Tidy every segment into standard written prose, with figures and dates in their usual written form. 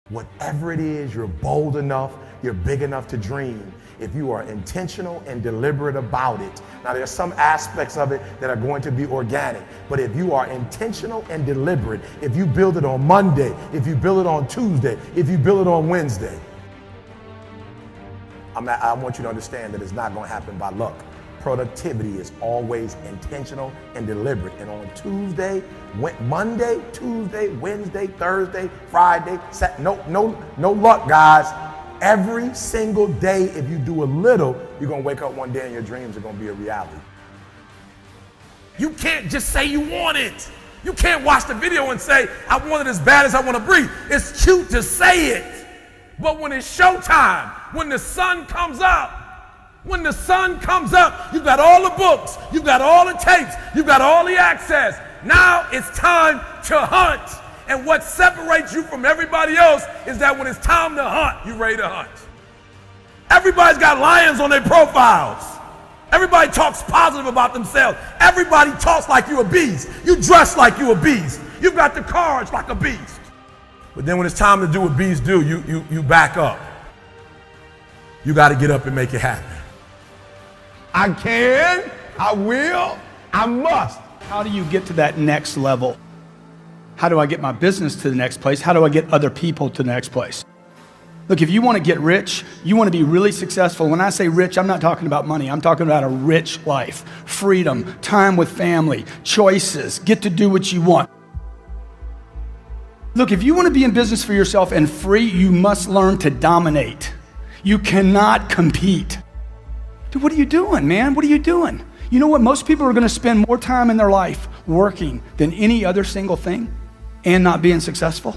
Whatever it is, you're bold enough, you're big enough to dream if you are intentional and deliberate about it. Now, there's some aspects of it that are going to be organic, but if you are intentional and deliberate, if you build it on Monday, if you build it on Tuesday, if you build it on Wednesday, I want you to understand that it's not going to happen by luck. Productivity is always intentional and deliberate. And on Monday, Tuesday, Wednesday, Thursday, Friday, no luck, guys. Every single day, if you do a little, you're going to wake up one day and your dreams are going to be a reality. You can't just say you want it. You can't watch the video and say, I want it as bad as I want to breathe. It's cute to say it. But when it's showtime, when the sun comes up, you've got all the books, you've got all the tapes, you've got all the access. Now it's time to hunt. And what separates you from everybody else is that when it's time to hunt, you're ready to hunt. Everybody's got lions on their profiles. Everybody talks positive about themselves. Everybody talks like you're a beast. You dress like you're a beast. You've got the courage like a beast. But then when it's time to do what beasts do, you back up. You got to get up and make it happen. I can, I will, I must. How do you get to that next level? How do I get my business to the next place? How do I get other people to the next place? Look, if you want to get rich, you want to be really successful. When I say rich, I'm not talking about money. I'm talking about a rich life, freedom, time with family, choices, get to do what you want. Look, if you want to be in business for yourself and free, you must learn to dominate. You cannot compete. Dude, what are you doing, man? What are you doing? You know what? Most people are going to spend more time in their life working than any other single thing and not being successful.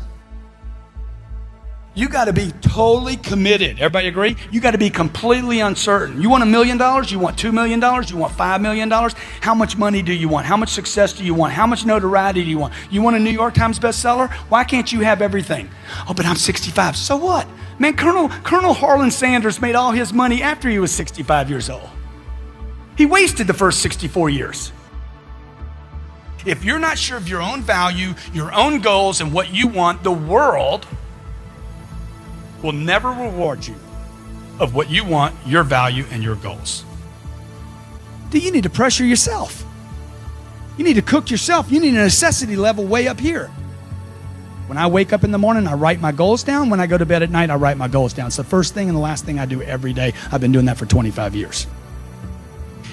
You got to be totally committed. Everybody agree? You got to be completely uncertain. You want $1 million? You want $2 million? You want $5 million? How much money do you want? How much success do you want? How much notoriety do you want? You want a New York Times bestseller? Why can't you have everything? Oh, but I'm 65. So what? Man, Colonel Harlan Sanders made all his money after he was 65 years old. He wasted the first 64 years. If you're not sure of your own value, your own goals, and what you want, the world will never reward you of what you want, your value, and your goals. You need to pressure yourself. You need to cook yourself. You need a necessity level way up here. When I wake up in the morning, I write my goals down. When I go to bed at night, I write my goals down. It's the first thing and the last thing I do every day. I've been doing that for 25 years.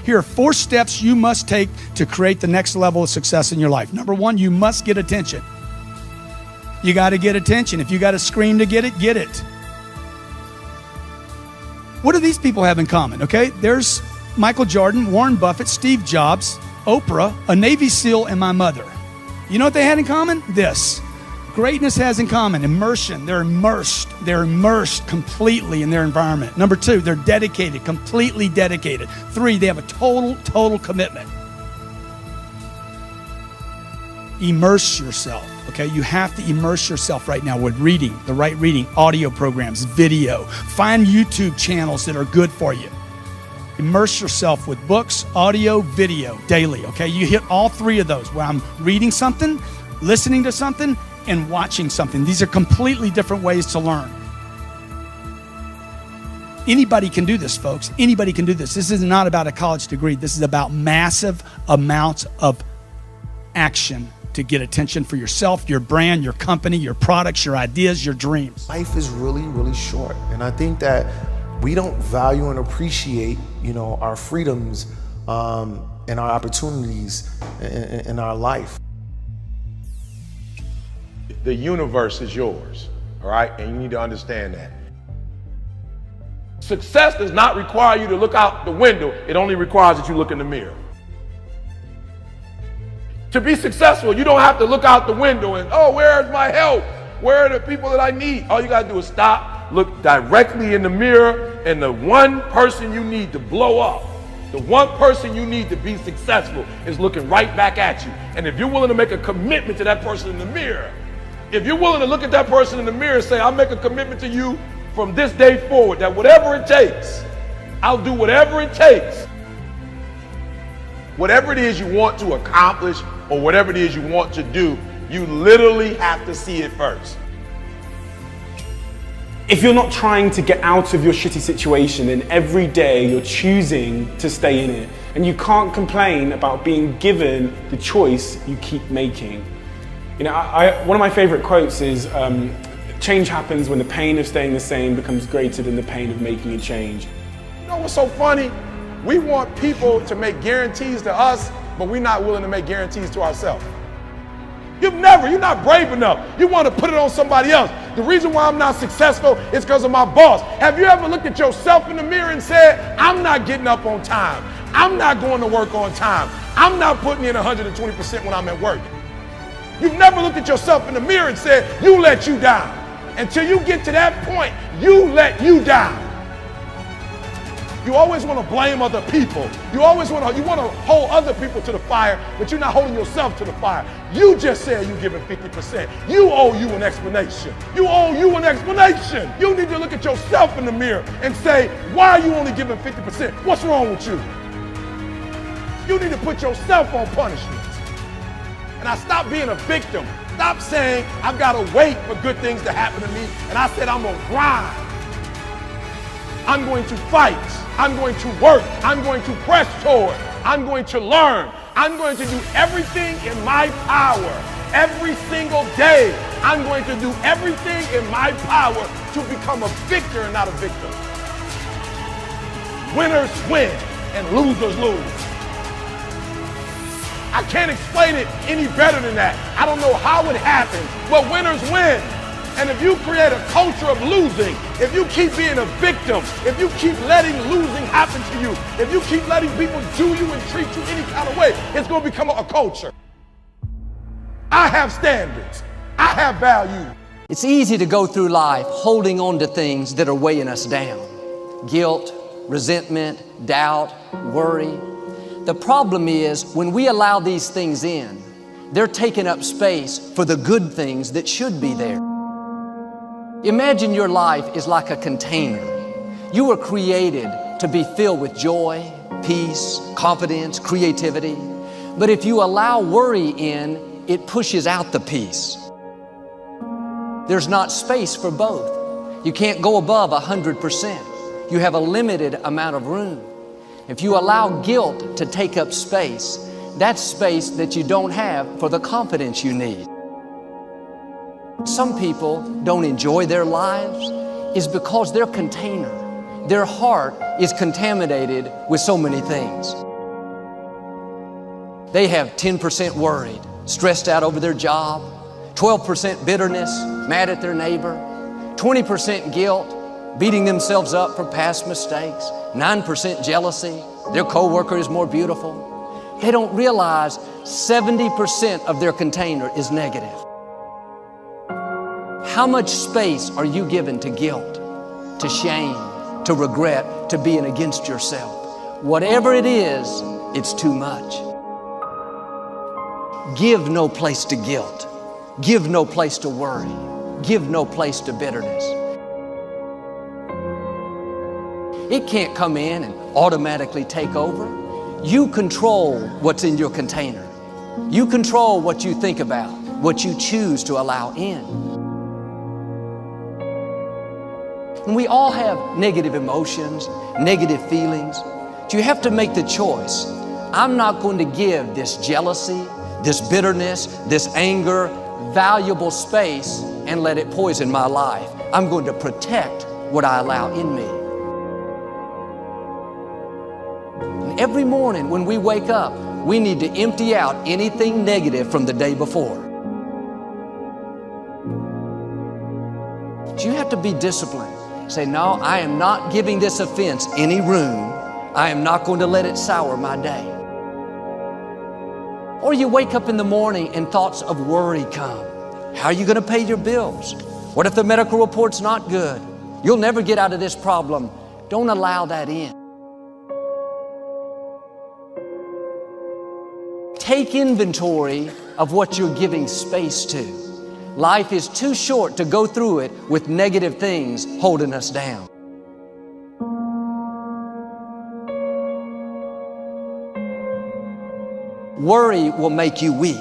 Here are 4 steps you must take to create the next level of success in your life. Number 1, you must get attention. You got to get attention. If you got to scream to get it, get it. What do these people have in common? Okay, there's Michael Jordan, Warren Buffett, Steve Jobs, Oprah, a Navy SEAL, and my mother. You know what they had in common? This. Greatness has in common immersion. They're immersed completely in their environment. Number 2, they're dedicated, completely dedicated. 3, they have a total commitment. Immerse yourself, okay? You have to immerse yourself right now with reading, the right reading, audio programs, video. Find YouTube channels that are good for you. Immerse yourself with books, audio, video daily, okay? You hit all 3 of those where I'm reading something, listening to something, and watching something. These are completely different ways to learn. Anybody can do this, folks. Anybody can do this. This is not about a college degree. This is about massive amounts of action to get attention for yourself, your brand, your company, your products, your ideas, your dreams. Life is really, really short. And I think that we don't value and appreciate, our freedoms and our opportunities in our life. The universe is yours, all right? And you need to understand that. Success does not require you to look out the window. It only requires that you look in the mirror. To be successful, you don't have to look out the window and, where's my help? Where are the people that I need? All you gotta do is stop, look directly in the mirror, and the one person you need to blow up, the one person you need to be successful is looking right back at you. And if you're willing to make a commitment to that person in the mirror, if you're willing to look at that person in the mirror and say, I'll make a commitment to you from this day forward, that whatever it takes, I'll do whatever it takes. Whatever it is you want to accomplish or whatever it is you want to do, you literally have to see it first. If you're not trying to get out of your shitty situation, then every day you're choosing to stay in it. And you can't complain about being given the choice you keep making. You know, one of my favorite quotes is, change happens when the pain of staying the same becomes greater than the pain of making a change. You know what's so funny? We want people to make guarantees to us, but we're not willing to make guarantees to ourselves. You're not brave enough. You want to put it on somebody else. The reason why I'm not successful is because of my boss. Have you ever looked at yourself in the mirror and said, I'm not getting up on time. I'm not going to work on time. I'm not putting in 120% when I'm at work. You've never looked at yourself in the mirror and said, you let you down. Until you get to that point, you let you down. You always want to blame other people. You want to hold other people to the fire, but you're not holding yourself to the fire. You just said you're giving 50%. You owe you an explanation. You need to look at yourself in the mirror and say, why are you only giving 50%? What's wrong with you? You need to put yourself on punishment. And I stopped being a victim. Stop saying I've got to wait for good things to happen to me. And I said I'm going to grind. I'm going to fight. I'm going to work. I'm going to press toward. I'm going to learn. I'm going to do everything in my power. Every single day, I'm going to do everything in my power to become a victor and not a victim. Winners win and losers lose. I can't explain it any better than that. I don't know how it happens, but winners win. And if you create a culture of losing, if you keep being a victim, if you keep letting losing happen to you, if you keep letting people do you and treat you any kind of way, it's going to become a culture. I have standards. I have value. It's easy to go through life holding on to things that are weighing us down. Guilt, resentment, doubt, worry. The problem is when we allow these things in, they're taking up space for the good things that should be there. Imagine your life is like a container. You were created to be filled with joy, peace, confidence, creativity. But if you allow worry in, it pushes out the peace. There's not space for both. You can't go above 100%. You have a limited amount of room. If you allow guilt to take up space, that's space that you don't have for the confidence you need. Some people don't enjoy their lives is because their container, their heart is contaminated with so many things. They have 10% worried, stressed out over their job, 12% bitterness, mad at their neighbor, 20% guilt, beating themselves up for past mistakes, 9% jealousy, their coworker is more beautiful. They don't realize 70% of their container is negative. How much space are you given to guilt, to shame, to regret, to being against yourself? Whatever it is, it's too much. Give no place to guilt. Give no place to worry. Give no place to bitterness. It can't come in and automatically take over. You control what's in your container. You control what you think about, what you choose to allow in. And we all have negative emotions, negative feelings. But you have to make the choice. I'm not going to give this jealousy, this bitterness, this anger, valuable space and let it poison my life. I'm going to protect what I allow in me. And every morning when we wake up, we need to empty out anything negative from the day before. But you have to be disciplined. Say, no, I am not giving this offense any room. I am not going to let it sour my day. Or you wake up in the morning and thoughts of worry come. How are you going to pay your bills? What if the medical report's not good? You'll never get out of this problem. Don't allow that in. Take inventory of what you're giving space to. Life is too short to go through it with negative things holding us down. Worry will make you weak.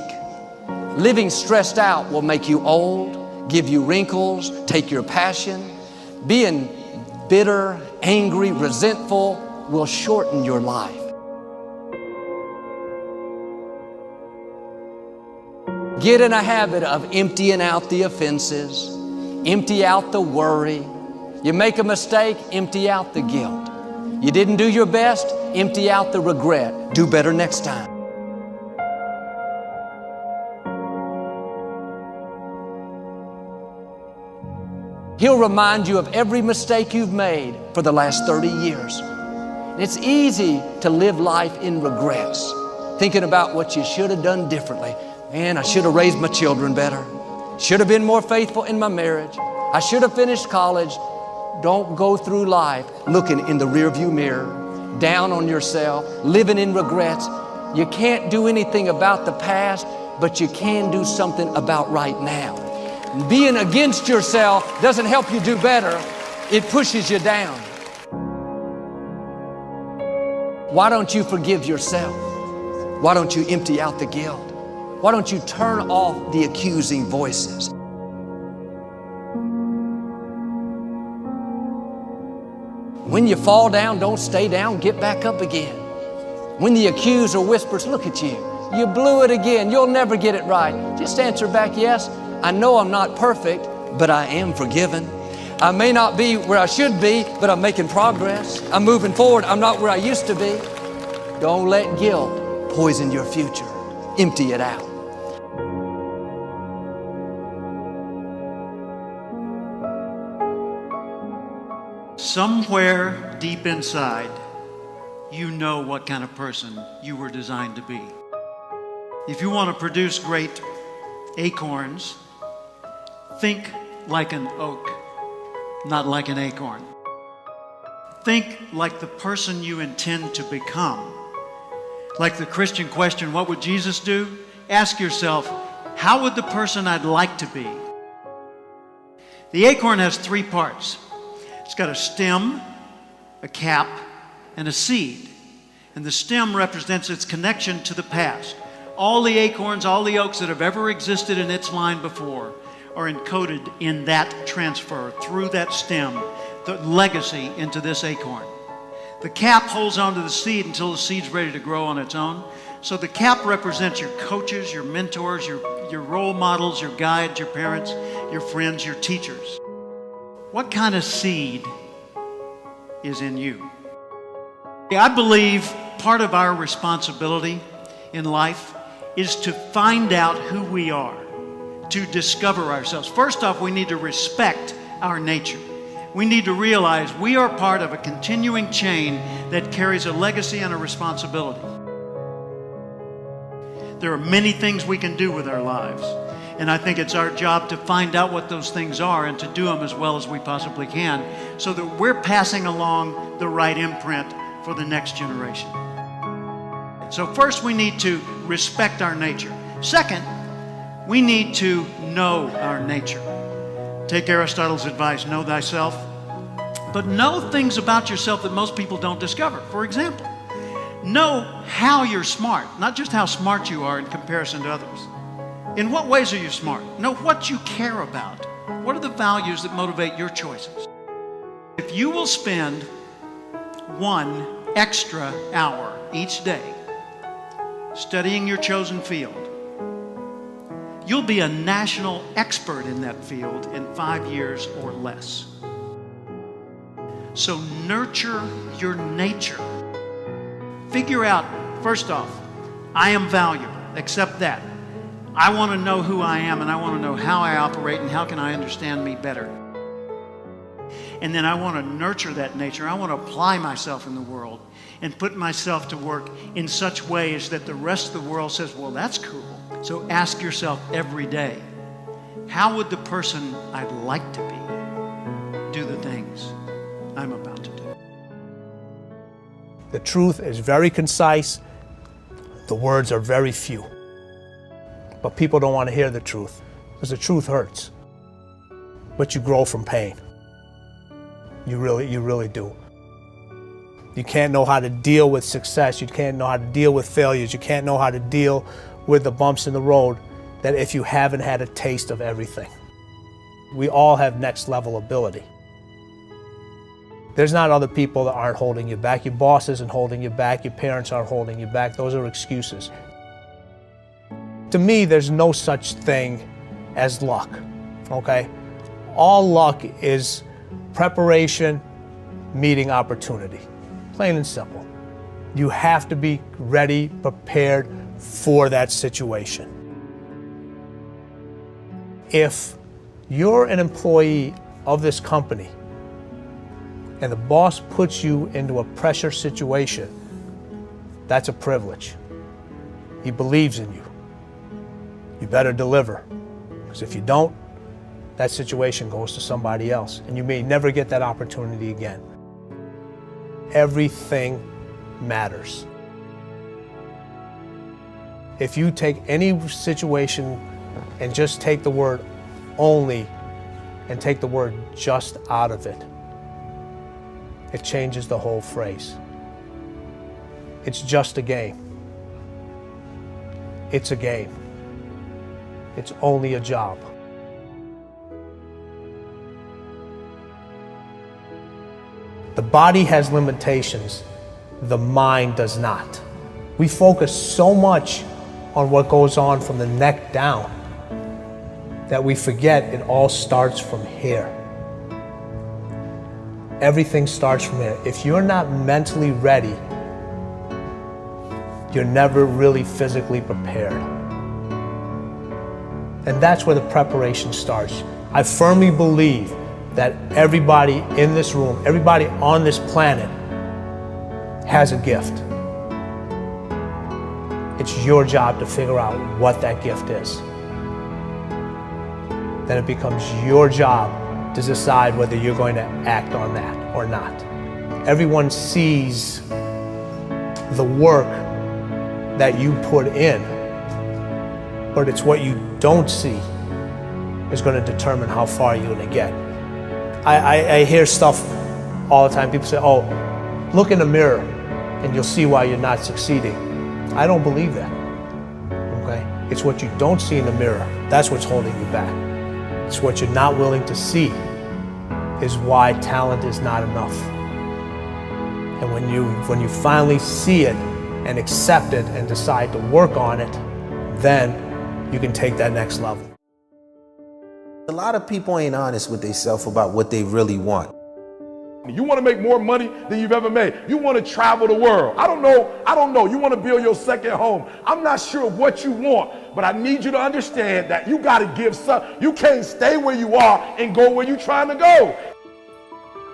Living stressed out will make you old, give you wrinkles, take your passion. Being bitter, angry, resentful will shorten your life. Get in a habit of emptying out the offenses, empty out the worry. You make a mistake, empty out the guilt. You didn't do your best, empty out the regret. Do better next time. He'll remind you of every mistake you've made for the last 30 years. It's easy to live life in regrets, thinking about what you should have done differently. Man, I should have raised my children better. Should have been more faithful in my marriage. I should have finished college. Don't go through life looking in the rearview mirror, down on yourself, living in regrets. You can't do anything about the past, but you can do something about right now. Being against yourself doesn't help you do better. It pushes you down. Why don't you forgive yourself? Why don't you empty out the guilt? Why don't you turn off the accusing voices? When you fall down, don't stay down, get back up again. When the accuser whispers, look at you, you blew it again, you'll never get it right. Just answer back, yes, I know I'm not perfect, but I am forgiven. I may not be where I should be, but I'm making progress. I'm moving forward, I'm not where I used to be. Don't let guilt poison your future. Empty it out. Somewhere deep inside, you know what kind of person you were designed to be. If you want to produce great acorns, think like an oak, not like an acorn. Think like the person you intend to become. Like the Christian question, what would Jesus do? Ask yourself, how would the person I'd like to be? The acorn has three parts. It's got a stem, a cap, and a seed. And the stem represents its connection to the past. All the acorns, all the oaks that have ever existed in its line before are encoded in that transfer through that stem, the legacy into this acorn. The cap holds onto the seed until the seed's ready to grow on its own. So the cap represents your coaches, your mentors, your role models, your guides, your parents, your friends, your teachers. What kind of seed is in you? I believe part of our responsibility in life is to find out who we are, to discover ourselves. First off, we need to respect our nature. We need to realize we are part of a continuing chain that carries a legacy and a responsibility. There are many things we can do with our lives. And I think it's our job to find out what those things are and to do them as well as we possibly can so that we're passing along the right imprint for the next generation. So first, we need to respect our nature. Second, we need to know our nature. Take Aristotle's advice, know thyself, but know things about yourself that most people don't discover. For example, know how you're smart, not just how smart you are in comparison to others. In what ways are you smart? Know what you care about. What are the values that motivate your choices? If you will spend 1 extra hour each day studying your chosen field, you'll be a national expert in that field in 5 years or less. So nurture your nature. Figure out, first off, I am valuable. Accept that. I want to know who I am, and I want to know how I operate and how can I understand me better. And then I want to nurture that nature. I want to apply myself in the world and put myself to work in such ways that the rest of the world says, well, that's cool. So ask yourself every day, how would the person I'd like to be do the things I'm about to do? The truth is very concise. The words are very few. But people don't want to hear the truth because the truth hurts. But you grow from pain. You really do. You can't know how to deal with success. You can't know how to deal with failures. You can't know how to deal with the bumps in the road that if you haven't had a taste of everything. We all have next level ability. There's not other people that aren't holding you back. Your boss isn't holding you back. Your parents aren't holding you back. Those are excuses. To me, there's no such thing as luck, okay? All luck is preparation meeting opportunity, plain and simple. You have to be ready, prepared for that situation. If you're an employee of this company and the boss puts you into a pressure situation, that's a privilege. He believes in you. You better deliver, because if you don't, that situation goes to somebody else, and you may never get that opportunity again. Everything matters. If you take any situation and just take the word only and take the word just out of it, it changes the whole phrase. It's just a game. It's a game. It's only a job. The body has limitations, the mind does not. We focus so much on what goes on from the neck down that we forget it all starts from here. Everything starts from here. If you're not mentally ready, you're never really physically prepared. And that's where the preparation starts. I firmly believe that everybody in this room, everybody on this planet has a gift. It's your job to figure out what that gift is. Then it becomes your job to decide whether you're going to act on that or not. Everyone sees the work that you put in, but it's what you don't see is going to determine how far you're going to get. I hear stuff all the time. People say, oh, look in the mirror and you'll see why you're not succeeding. I don't believe that, okay? It's what you don't see in the mirror. That's what's holding you back. It's what you're not willing to see is why talent is not enough. And when you finally see it and accept it and decide to work on it, then you can take that next level. A lot of people ain't honest with themselves about what they really want. You want to make more money than you've ever made. You want to travel the world. I don't know. You want to build your second home. I'm not sure what you want, but I need you to understand that you got to give some. You can't stay where you are and go where you're trying to go.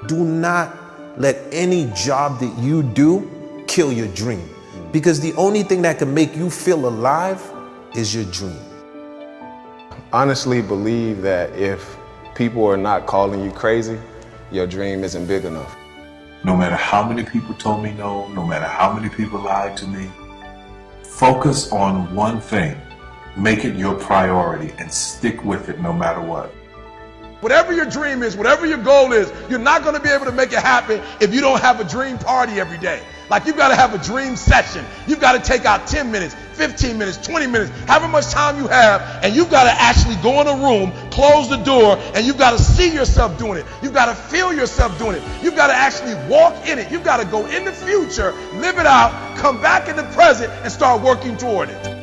Do not let any job that you do kill your dream, because the only thing that can make you feel alive is your dream. Honestly believe that if people are not calling you crazy, your dream isn't big enough. No matter how many people told me no, no matter how many people lied to me, focus on one thing. Make it your priority and stick with it no matter what. Whatever your dream is, whatever your goal is, you're not going to be able to make it happen if you don't have a dream party every day. Like, you've got to have a dream session. You've got to take out 10 minutes, 15 minutes, 20 minutes, however much time you have, and you've got to actually go in a room, close the door, and you've got to see yourself doing it. You've got to feel yourself doing it. You've got to actually walk in it. You've got to go in the future, live it out, come back in the present, and start working toward it.